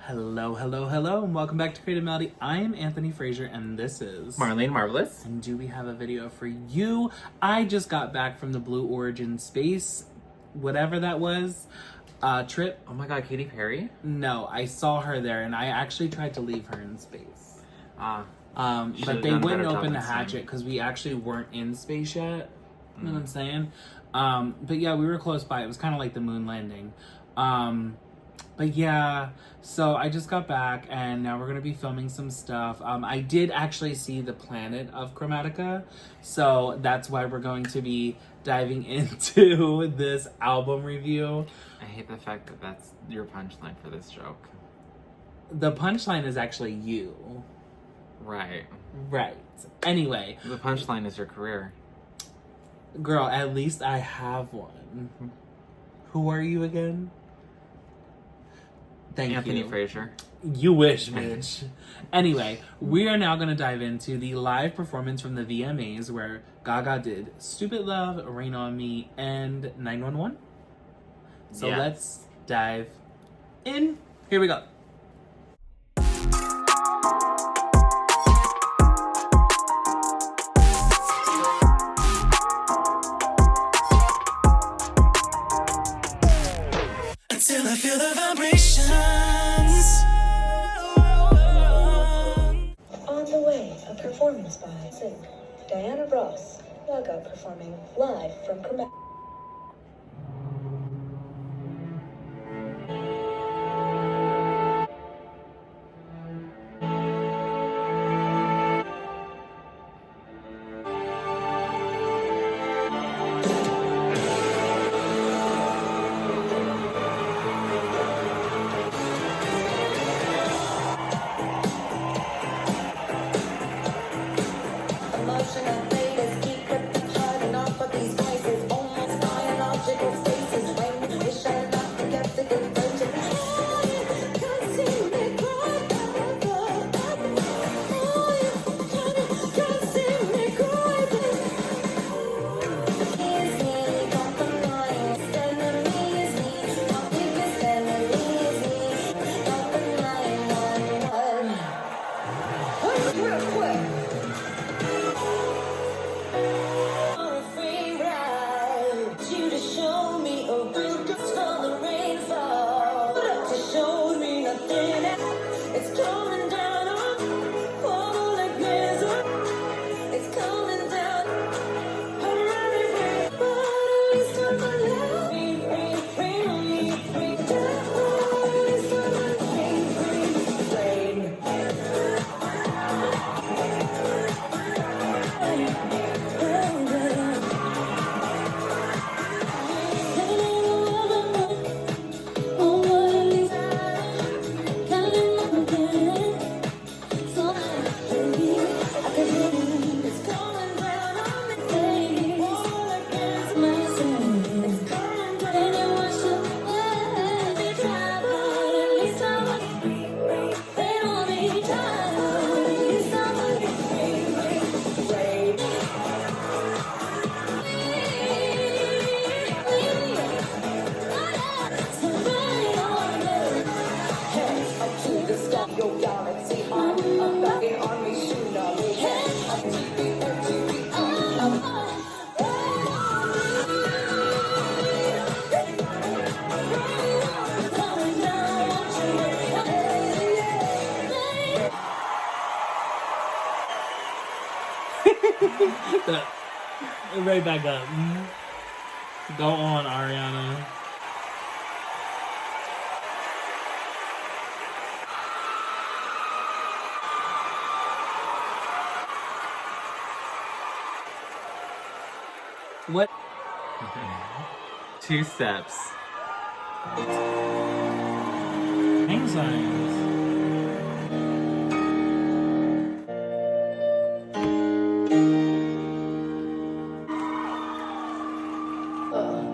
Hello, hello, hello, and welcome back to Chromatica Medley. I am Anthony Frazer, and this is Marlene Marvelous. And do we have a video for you? I just got back from the Blue Origin space, whatever that was, trip. Oh my god, Katy Perry? No, I saw her there, and I actually tried to leave her in space. But they done a wouldn't better job open the next time. hatchet because we actually weren't in space yet. You know what I'm saying? But yeah, we were close by. It was kind of like the moon landing. But yeah, so I just got back and now we're going to be filming some stuff. I did actually see the planet of Chromatica, so that's why we're going to be diving into this album review. I hate the fact that that's your punchline for this joke. The punchline is actually you. Right. Right. Anyway. The punchline is your career. Girl, at least I have one. Who are you again? Thank Anthony you. Frazer. You wish, bitch. Anyway, we are now going to dive into the live performance from the VMAs where Gaga did Stupid Love, Rain on Me, and 911. So Yes. let's dive in. Here we go. Until I feel the vibrations. On the Way, a performance by Diana Ross, Gaga performing live from Chromatica. Emotional faders keep piling off of these voices, almost biological faces. When we shine up the skeptic and virgin, can't see me cry. Can't see me cry. Is me, got the lion's enemies, me, my biggest enemies, me, got the 911. Real quick. On a free ride, you to show me a real gift from the rainfall. To show me nothing else. It's coming down on fall like misery. It's coming down. Hurry, rain, but at least I'm alive. Rain on me, rain down. At least I'm alive. Rain. Right back up. Go on, Ariana. What? 2 steps. Hang signs.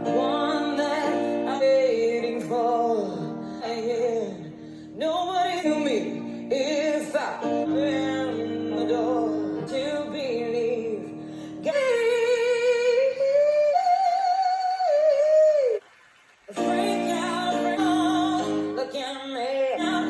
One that I'm waiting for. Nobody knew me if I opened the door to believe. Freak out, look at me now.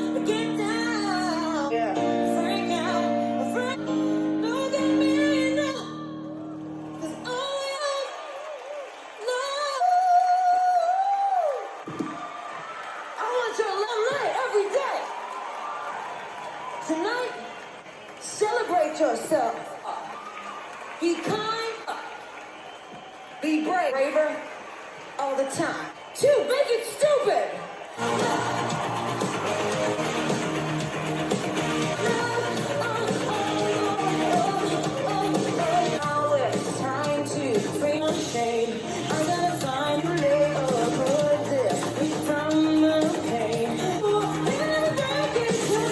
Elevate yourself. Be kind. Be brave. Braver. All the time. 2, make it stupid. Now it's time to free my shame. I'm gonna find a neighborhood this free from the pain.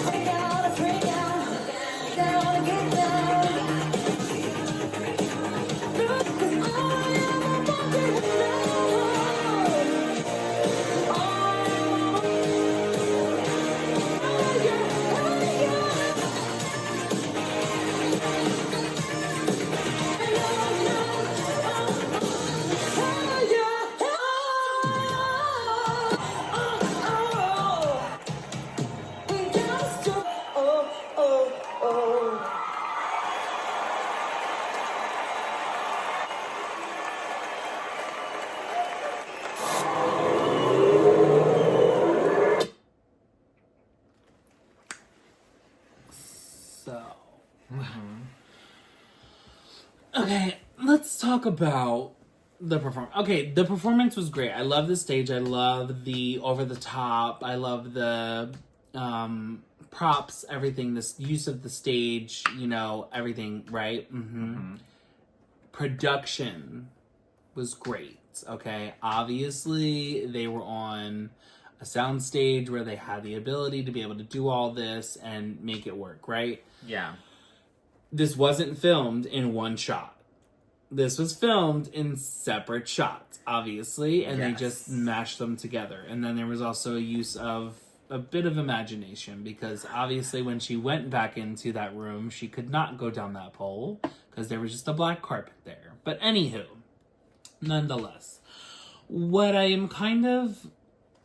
Freak out, freak out. Down, get down. 'Cause all I ever wanted was love. So, okay, let's talk about the performance. Okay, the performance was great. I love the stage. I love the over the top. I love the props, everything. This use of the stage, you know, everything. Right. Production was great. Okay, obviously they were on a sound stage where they had the ability to be able to do all this and make it work, right? Yeah. This wasn't filmed in one shot. This was filmed in separate shots, obviously, and they just mashed them together. And then there was also a use of a bit of imagination, because obviously when she went back into that room, she could not go down that pole because there was just a black carpet there. But anywho, nonetheless, what I am kind of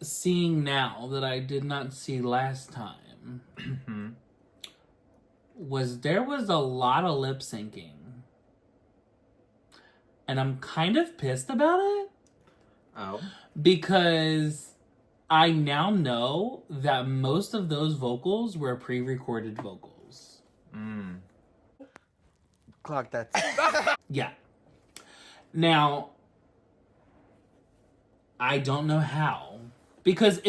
seeing now that I did not see last time was there was a lot of lip syncing. And I'm kind of pissed about it. Oh. Because I now know that most of those vocals were pre-recorded vocals. Clock that. Yeah. Now, I don't know how. Because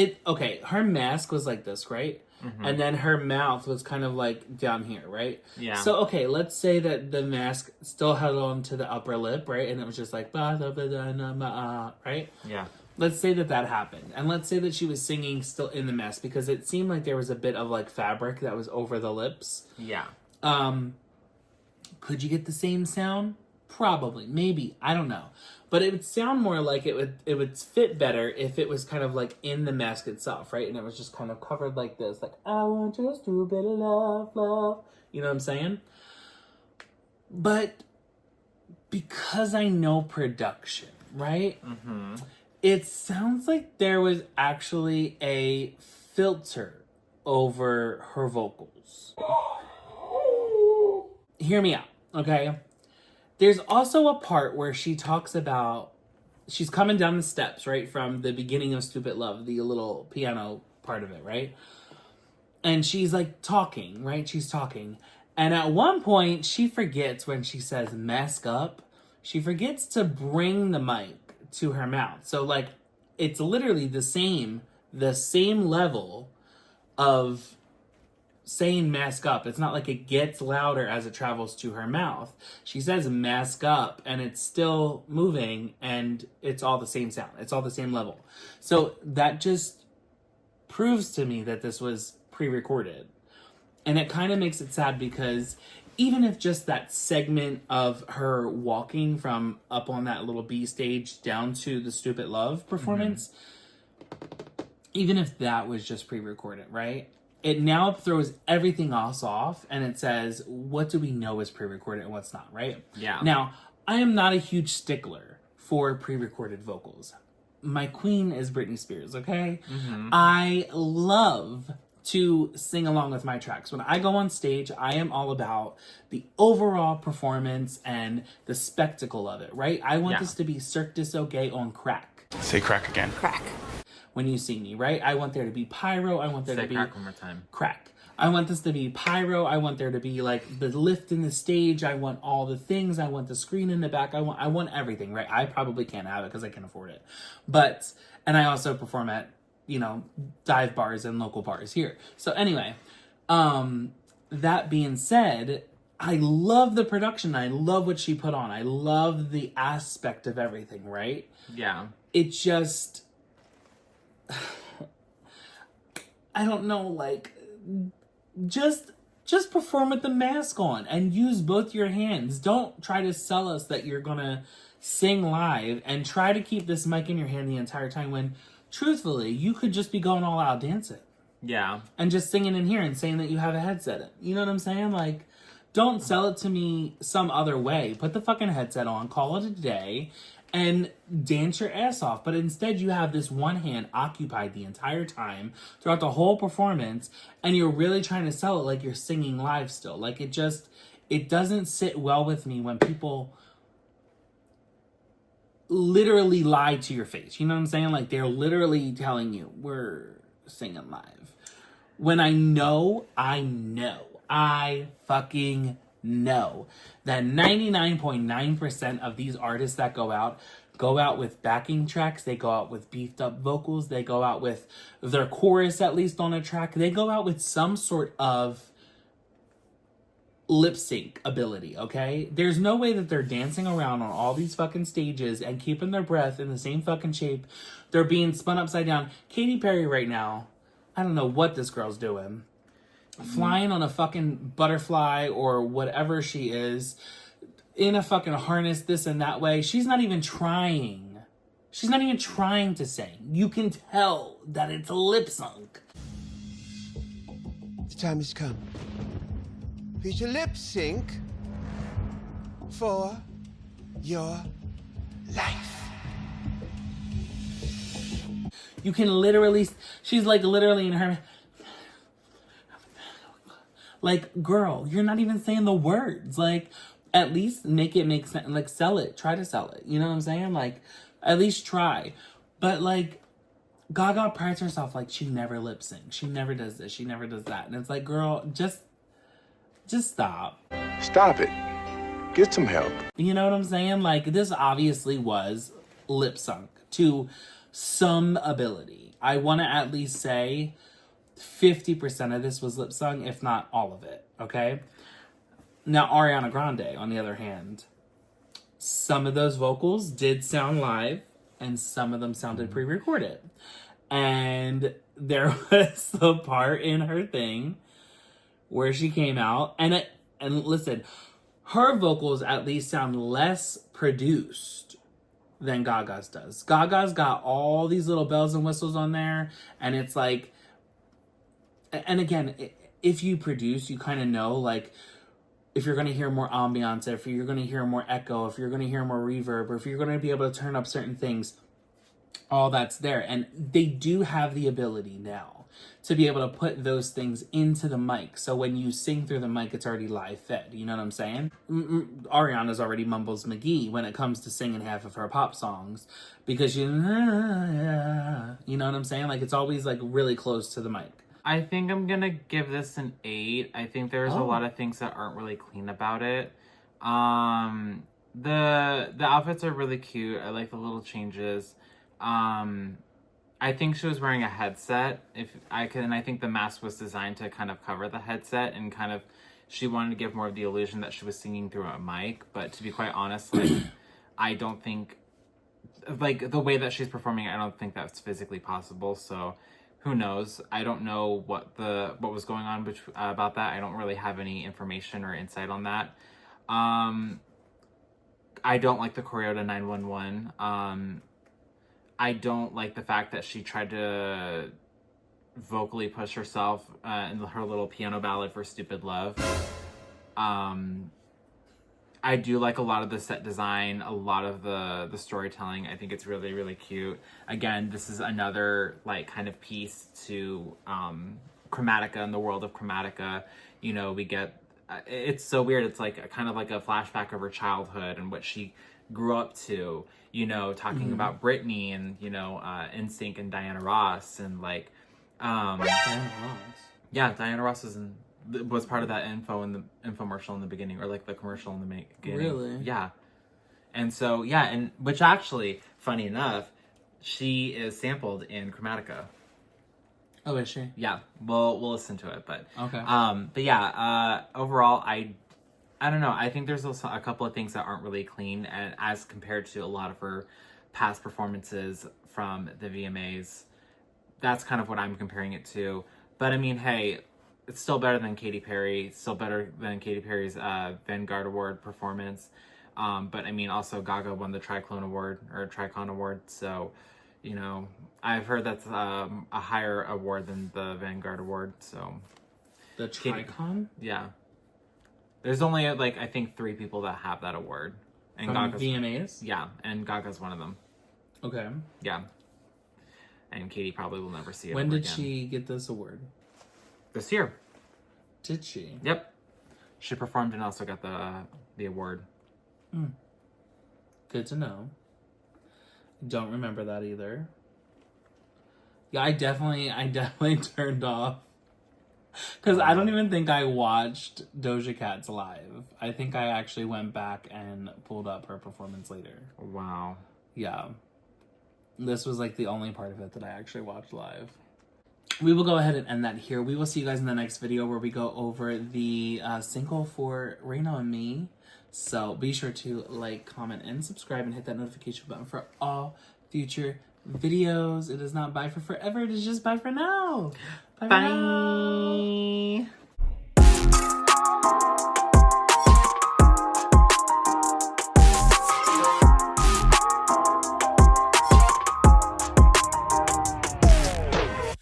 her mask was like this, right? And then her mouth was kind of like down here, right? Yeah. So, okay, let's say that the mask still held on to the upper lip, right? And it was just like, right? Yeah. Let's say that happened. And let's say that she was singing still in the mask, because it seemed like there was a bit of like fabric that was over the lips. Yeah. Could you get the same sound? Probably. Maybe. I don't know. But it would sound more like it would fit better if it was kind of like in the mask itself, right? And it was just kind of covered like this. Like, I want just a bit of love, love. You know what I'm saying? But because I know production, right? It sounds like there was actually a filter over her vocals. Hear me out, okay? There's also a part where she talks about, she's coming down the steps, right? From the beginning of Stupid Love, the little piano part of it, right? And she's like talking, right? She's talking. And at one point, she forgets when she says mask up, she forgets to bring the mic to her mouth. So like, it's literally the same level of saying mask up. It's not like it gets louder as it travels to her mouth. She says mask up and it's still moving and it's all the same sound. It's all the same level. So that just proves to me that this was pre-recorded. And it kind of makes it sad, because even if just that segment of her walking from up on that little B stage down to the Stupid Love performance, even if that was just pre-recorded, right? It now throws everything else off, and it says, what do we know is pre-recorded and what's not, right? Yeah. Now, I am not a huge stickler for pre-recorded vocals. My queen is Britney Spears, okay? I love to sing along with my tracks. When I go on stage, I am all about the overall performance and the spectacle of it, right? I want this to be Cirque du Soleil on crack. Say crack again. Crack. When you see me, right? I want there to be pyro. I want there Say to be crack one more time. crack. I want this to be pyro. I want there to be like the lift in the stage. I want all the things. I want the screen in the back. I want everything, right? I probably can't have it because I can't afford it. But, and I also perform at, you know, dive bars and local bars here. So anyway, that being said, I love the production. I love what she put on. I love the aspect of everything, right? Yeah. It just, I don't know, like, just perform with the mask on and use both your hands. Don't try to sell us that you're gonna sing live and try to keep this mic in your hand the entire time when, truthfully, you could just be going all out dancing. Yeah. And just singing in here and saying that you have a headset in. You know what I'm saying? Like, don't sell it to me some other way. Put the fucking headset on, call it a day, and dance your ass off. But instead you have this one hand occupied the entire time throughout the whole performance, and you're really trying to sell it like you're singing live still. Like, it doesn't sit well with me when people literally lie to your face. You know what I'm saying? Like, they're literally telling you, we're singing live. When I fucking know that 99.9% of these artists that go out with backing tracks, they go out with beefed up vocals, they go out with their chorus at least on a track, they go out with some sort of lip sync ability, okay? There's no way that they're dancing around on all these fucking stages and keeping their breath in the same fucking shape. They're being spun upside down. Katy Perry right now, I don't know what this girl's doing. Flying on a fucking butterfly or whatever she is, in a fucking harness, this and that way. She's not even trying. She's not even trying to sing. You can tell that it's lip sync. The time has come for you to lip sync for your life. You can literally, she's like literally in her, like, girl, you're not even saying the words. Like, at least make it make sense. Like, sell it. Try to sell it. You know what I'm saying? Like, at least try. But, like, Gaga prides herself like she never lip syncs. She never does this. She never does that. And it's like, girl, just stop. Stop it. Get some help. You know what I'm saying? Like, this obviously was lip sync to some ability. I want to at least say 50% of this was lip sung, if not all of it, okay? Now, Ariana Grande, on the other hand, some of those vocals did sound live, and some of them sounded pre-recorded. And there was the part in her thing where she came out, and listen, her vocals at least sound less produced than Gaga's does. Gaga's got all these little bells and whistles on there, and it's like, and again, if you produce, you kind of know, like, if you're going to hear more ambiance, if you're going to hear more echo, if you're going to hear more reverb, or if you're going to be able to turn up certain things, all that's there. And they do have the ability now to be able to put those things into the mic. So when you sing through the mic, it's already live fed. You know what I'm saying? Ariana's already mumbles McGee when it comes to singing half of her pop songs, because you know what I'm saying? Like, it's always like really close to the mic. I think I'm gonna give this an 8. I think there's a lot of things that aren't really clean about it. The outfits are really cute. I like the little changes. I think she was wearing a headset. I think the mask was designed to kind of cover the headset, and kind of she wanted to give more of the illusion that she was singing through a mic. But to be quite honest, like, I don't think, like, the way that she's performing, I don't think that's physically possible. So who knows? I don't know what was going on about that. I don't really have any information or insight on that. I don't like the choreo to 911. I don't like the fact that she tried to vocally push herself in her little piano ballad for Stupid Love. I do like a lot of the set design, a lot of the storytelling. I think it's really, really cute. Again, this is another, like, kind of piece to Chromatica and the world of Chromatica. You know, we get, it's so weird. It's like kind of like a flashback of her childhood and what she grew up to, you know, talking about Britney and, you know, NSYNC and Diana Ross and, like, Diana Ross. Yeah, Diana Ross was part of that infomercial in the beginning, or like the commercial in the beginning. Really? Yeah. And so, yeah, and which actually, funny enough, she is sampled in Chromatica. Oh, is she? Yeah, we'll listen to it, but Okay. but yeah, overall, I don't know. I think there's also a couple of things that aren't really clean, and as compared to a lot of her past performances from the VMAs, that's kind of what I'm comparing it to. But I mean, hey, it's still better than Katy Perry. It's still better than Katy Perry's Vanguard Award performance. But I mean, also Gaga won the Tricon Award. So, you know, I've heard that's a higher award than the Vanguard Award. So, The Tricon? yeah. There's only like I think 3 people that have that award, and From Gaga's VMAs? yeah, and Gaga's one of them. Okay. Yeah. And Katy probably will never see it. When did again. she get this award? This year. Did she? Yep. She performed and also got the award. Good to know. Don't remember that either. Yeah, I definitely turned off. Because I don't even think I watched Doja Cat's live. I think I actually went back and pulled up her performance later. Wow. Yeah. This was like the only part of it that I actually watched live. We will go ahead and end that here. We will see you guys in the next video where we go over the single for Reno and Me. So be sure to like, comment, and subscribe, and hit that notification button for all future videos. It is not bye for forever. It is just bye for now. Bye. For now.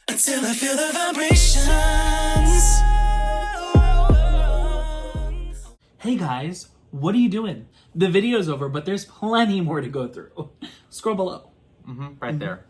Until I feel the vibrations. Hey guys, what are you doing? The video's over, but there's plenty more to go through. Scroll below. Right there.